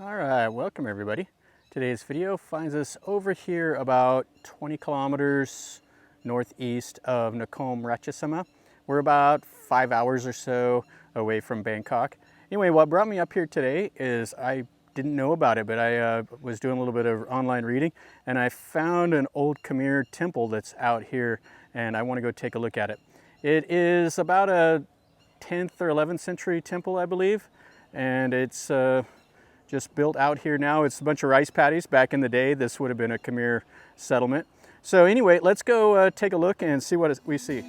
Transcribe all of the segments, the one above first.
All right, welcome everybody. Today's video finds us over here about 20 kilometers northeast of Nakhon Ratchasima. We're about 5 hours or so away from Bangkok. Anyway, what brought me up here today is I didn't know about it, but I was doing a little bit of online reading and I found an old Khmer temple that's out here and I want to go take a look at it. It is about a 10th or 11th century temple, I believe, and it's just built out here now. It's a bunch of rice paddies. Back in the day, this would have been a Khmer settlement. So anyway, let's go take a look and see what we see.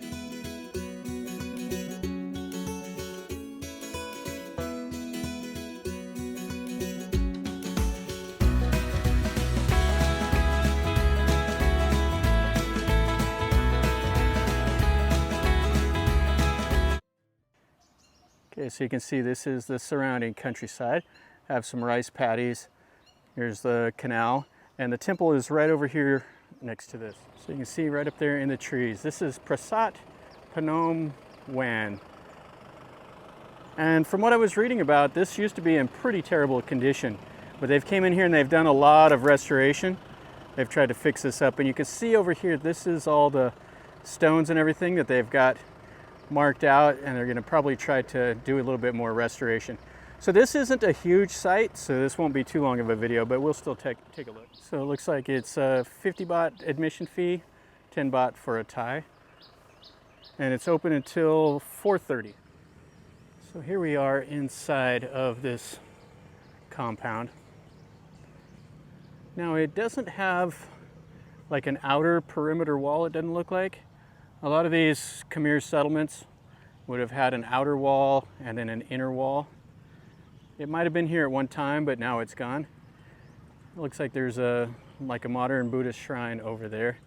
Okay, so you can see this is the surrounding countryside. Have some rice paddies. Here's the canal, and the temple is right over here next to this. So you can see right up there in the trees. This is Prasat Phanom Wan. And from what I was reading about, this used to be in pretty terrible condition, but they've came in here and they've done a lot of restoration. They've tried to fix this up, and you can see over here, this is all the stones and everything that they've got marked out, and they're going to probably try to do a little bit more restoration. So this isn't a huge site, so this won't be too long of a video, but we'll still take a look. So it looks like it's a 50 baht admission fee, 10 baht for a Thai, and it's open until 4:30. So here we are inside of this compound. Now it doesn't have like an outer perimeter wall, it doesn't look like. A lot of these Khmer settlements would have had an outer wall and then an inner wall. It might have been here at one time, but now it's gone. It looks like there's like a modern Buddhist shrine over there.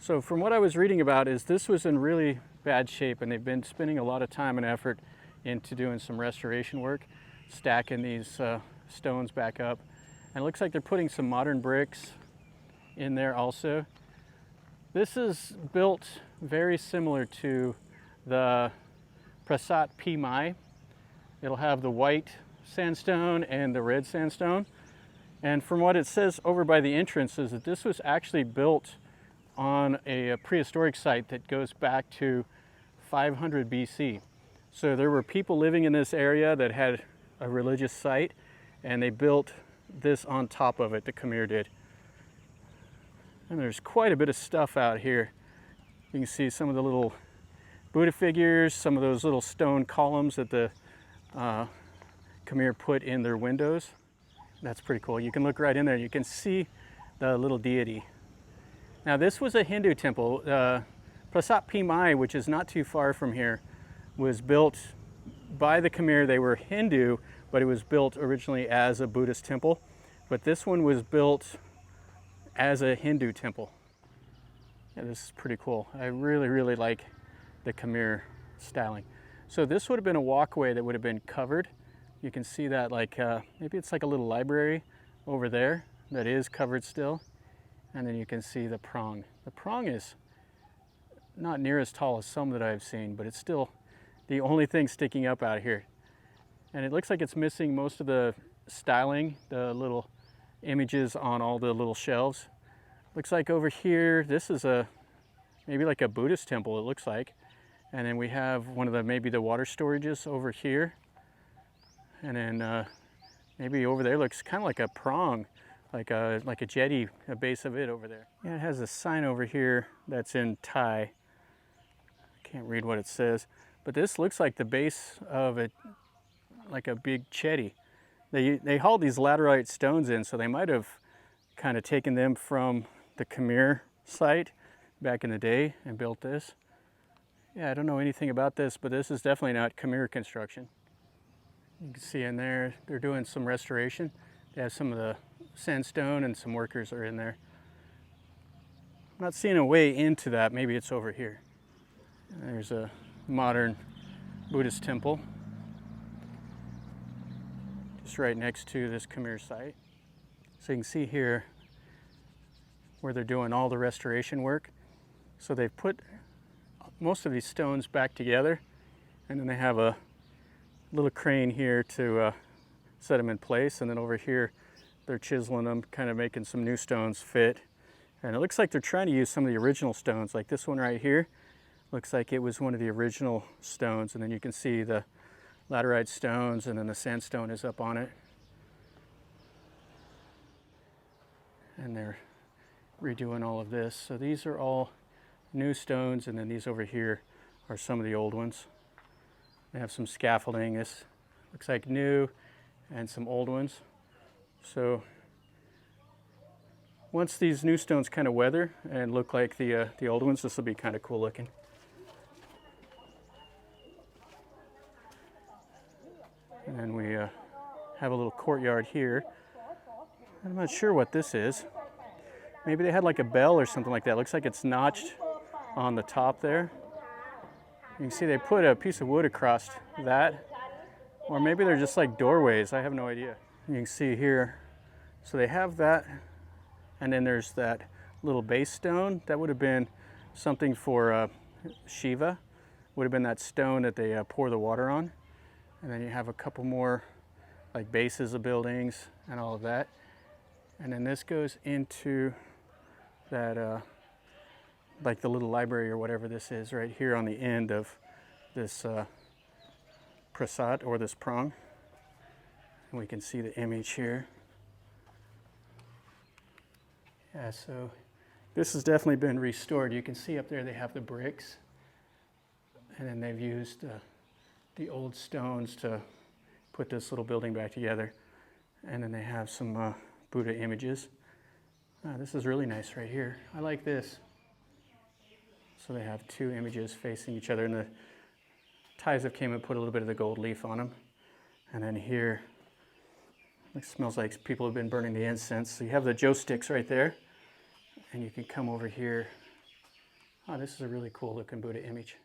So from what I was reading about is this was in really bad shape, and they've been spending a lot of time and effort into doing some restoration work, stacking these stones back up. And it looks like they're putting some modern bricks in there also. This is built very similar to the Prasat Phimai. It'll have the white sandstone and the red sandstone. And from what it says over by the entrance is that this was actually built on a prehistoric site that goes back to 500 BC. So there were people living in this area that had a religious site, and they built this on top of it, the Khmer did. And there's quite a bit of stuff out here. You can see some of the little Buddha figures, some of those little stone columns that the Khmer put in their windows. That's pretty cool. You can look right in there. You can see the little deity. Now this was a Hindu temple. Prasat Phimai, which is not too far from here, was built by the Khmer. They were Hindu, but it was built originally as a Buddhist temple. But this one was built as a Hindu temple. Yeah, this is pretty cool. I really, really like the Khmer styling. So this would have been a walkway that would have been covered. You can see that like, maybe it's like a little library over there that is covered still. And then you can see the prong. The prong is not near as tall as some that I've seen, but it's still the only thing sticking up out here. And it looks like it's missing most of the styling, the little images on all the little shelves. Looks like over here, this is maybe like a Buddhist temple, it looks like. And then we have one of maybe the water storages over here. And then maybe over there looks kind of like a prong, like a jetty, a base of it over there. Yeah, it has a sign over here that's in Thai. I can't read what it says, but this looks like the base of it, like a big jetty. They hauled these laterite stones in, so they might have kind of taken them from the Khmer site back in the day and built this. Yeah, I don't know anything about this, but this is definitely not Khmer construction. You can see in there, they're doing some restoration. They have some of the sandstone and some workers are in there. I'm not seeing a way into that. Maybe it's over here. There's a modern Buddhist temple just right next to this Khmer site. So you can see here where they're doing all the restoration work. So they've put most of these stones back together, and then they have a little crane here to set them in place. And then over here, they're chiseling them, kind of making some new stones fit. And it looks like they're trying to use some of the original stones, like this one right here. Looks like it was one of the original stones. And then you can see the laterite stones, and then the sandstone is up on it. And they're redoing all of this. So these are all new stones, and then these over here are some of the old ones. They have some scaffolding. This looks like new, and some old ones. So once these new stones kind of weather and look like the old ones, this will be kind of cool looking. And then we have a little courtyard here. I'm not sure what this is. Maybe they had like a bell or something like that. Looks like it's notched on the top there. You can see they put a piece of wood across that. Or maybe they're just like doorways. I have no idea. You can see here. So they have that. And then there's that little base stone. That would have been something for Shiva. Would have been that stone that they pour the water on. And then you have a couple more like bases of buildings and all of that. And then this goes into that like the little library or whatever this is right here on the end of this prasat or this prong. And we can see the image here. Yeah, so this has definitely been restored. You can see up there they have the bricks, and then they've used the old stones to put this little building back together. And then they have some Buddha images. This is really nice right here. I like this. So they have two images facing each other, and the Thais have came and put a little bit of the gold leaf on them. And then here, it smells like people have been burning the incense. So you have the joss sticks right there, and you can come over here. Oh, this is a really cool looking Buddha image.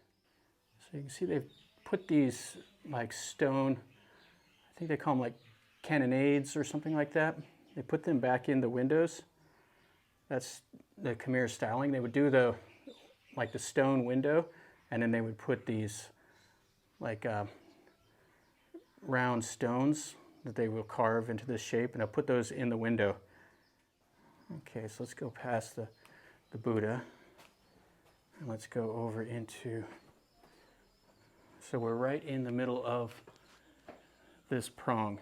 So you can see they've put these like stone, I think they call them like cannonades or something like that. They put them back in the windows. That's the Khmer styling. They would do the stone window, and then they would put these like round stones that they will carve into this shape, and I'll put those in the window. Okay, so let's go past the Buddha, and let's go over into, so we're right in the middle of this prong.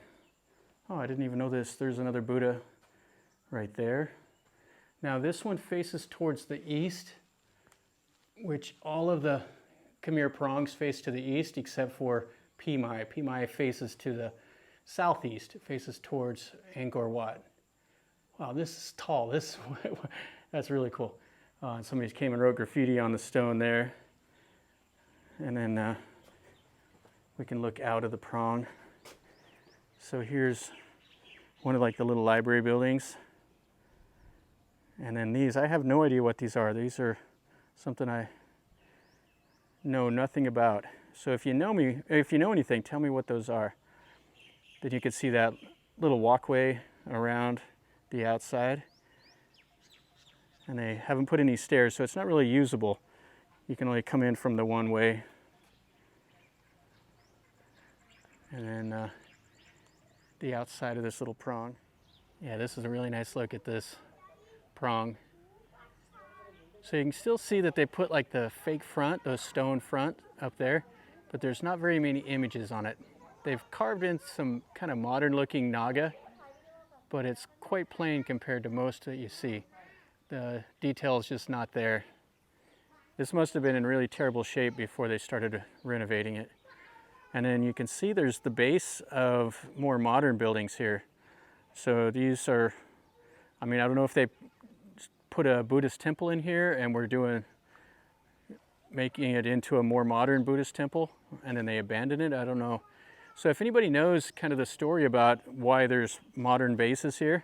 Oh, I didn't even know this. There's another Buddha right there. Now this one faces towards the east, which all of the Khmer prongs face to the east except for Phimai. Phimai faces to the southeast. It faces towards Angkor Wat. Wow, this is tall. That's really cool. Somebody came and wrote graffiti on the stone there. And then we can look out of the prong. So here's one of like the little library buildings. And then these, I have no idea what these are. These are something I know nothing about. So if you know anything, tell me what those are. Then you can see that little walkway around the outside. And they haven't put any stairs, so it's not really usable. You can only come in from the one way. And then the outside of this little prong. Yeah, this is a really nice look at this prong. So you can still see that they put like the fake front, the stone front up there, but there's not very many images on it. They've carved in some kind of modern looking Naga, but it's quite plain compared to most that you see. The detail is just not there. This must have been in really terrible shape before they started renovating it. And then you can see there's the base of more modern buildings here. So these are, I mean, I don't know if they put a Buddhist temple in here and we're making it into a more modern Buddhist temple and then they abandoned it. I don't know. So if anybody knows kind of the story about why there's modern bases here,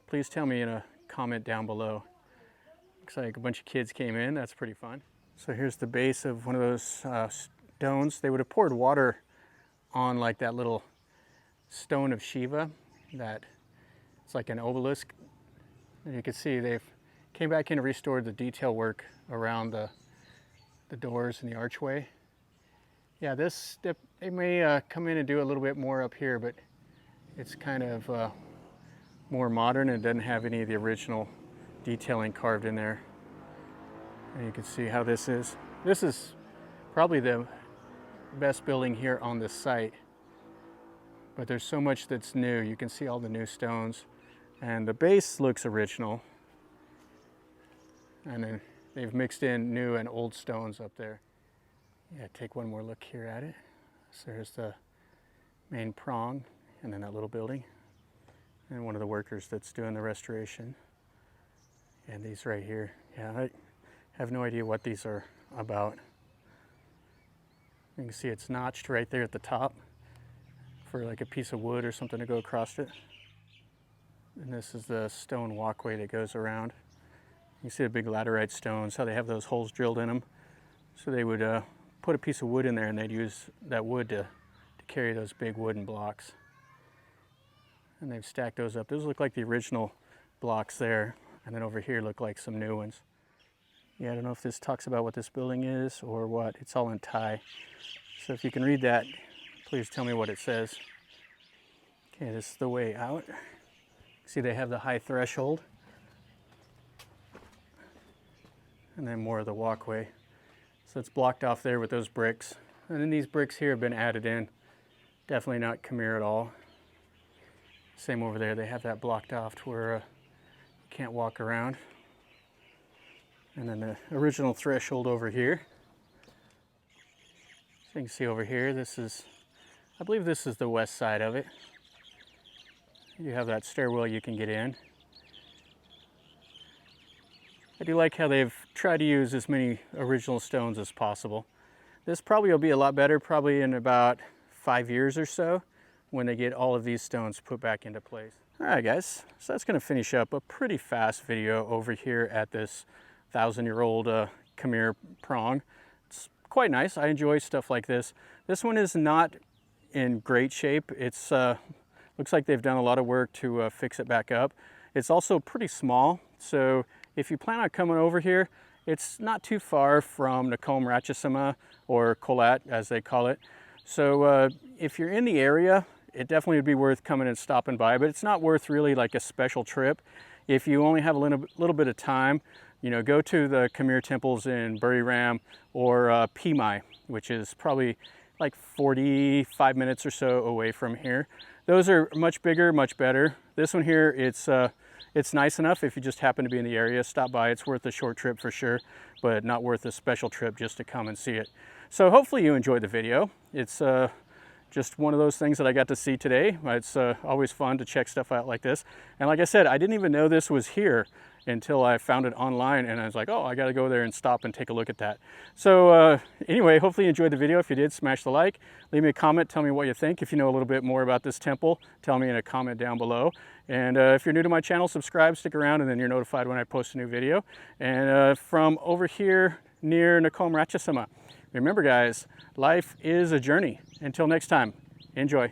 please tell me in a comment down below. Looks like a bunch of kids came in. That's pretty fun. So here's the base of one of those stones. They would have poured water on like that little stone of Shiva that it's like an obelisk. And you can see they've came back in and restored the detail work around the doors and the archway. Yeah, they may come in and do a little bit more up here, but It's kind of more modern and doesn't have any of the original detailing carved in there. And you can see how this is. This is probably the best building here on this site. But there's so much that's new. You can see all the new stones. And the base looks original. And then they've mixed in new and old stones up there. Yeah, take one more look here at it. So there's the main prong, and then that little building. And one of the workers that's doing the restoration. And these right here. Yeah, I have no idea what these are about. You can see it's notched right there at the top for like a piece of wood or something to go across it. And this is the stone walkway that goes around. You see the big laterite stones, how they have those holes drilled in them. So they would put a piece of wood in there and they'd use that wood to carry those big wooden blocks. And they've stacked those up. Those look like the original blocks there. And then over here look like some new ones. Yeah, I don't know if this talks about what this building is or what. It's all in Thai. So if you can read that, please tell me what it says. Okay, this is the way out. See, they have the high threshold. And then more of the walkway. So it's blocked off there with those bricks. And then these bricks here have been added in. Definitely not Khmer at all. Same over there, they have that blocked off to where you can't walk around. And then the original threshold over here. So you can see over here, I believe this is the west side of it. You have that stairwell you can get in. I do like how they've tried to use as many original stones as possible. This probably will be a lot better probably in about 5 years or so when they get all of these stones put back into place. All right, guys, so that's going to finish up a pretty fast video over here at this 1,000-year-old Khmer prong. It's quite nice. I enjoy stuff like this. This one is not in great shape. It's looks like they've done a lot of work to fix it back up. It's also pretty small, so if you plan on coming over here, it's not too far from Nakhon Ratchasima, or Kolat as they call it. So if you're in the area, it definitely would be worth coming and stopping by, but it's not worth really like a special trip. If you only have a little bit of time, you know, go to the Khmer temples in Buriram or Phimai, which is probably like 45 minutes or so away from here. Those are much bigger, much better. This one here, it's nice enough if you just happen to be in the area, stop by. It's worth a short trip for sure, but not worth a special trip just to come and see it. So hopefully you enjoyed the video. It's just one of those things that I got to see today. It's always fun to check stuff out like this. And like I said, I didn't even know this was here until I found it online, and I was like, oh, I gotta go there and stop and take a look at that. So anyway, hopefully you enjoyed the video. If you did, smash the like, leave me a comment, tell me what you think. If you know a little bit more about this temple, tell me in a comment down below. And if you're new to my channel, subscribe, stick around, and then you're notified when I post a new video. And from over here near Nakhon Ratchasima, remember guys, life is a journey. Until next time, enjoy.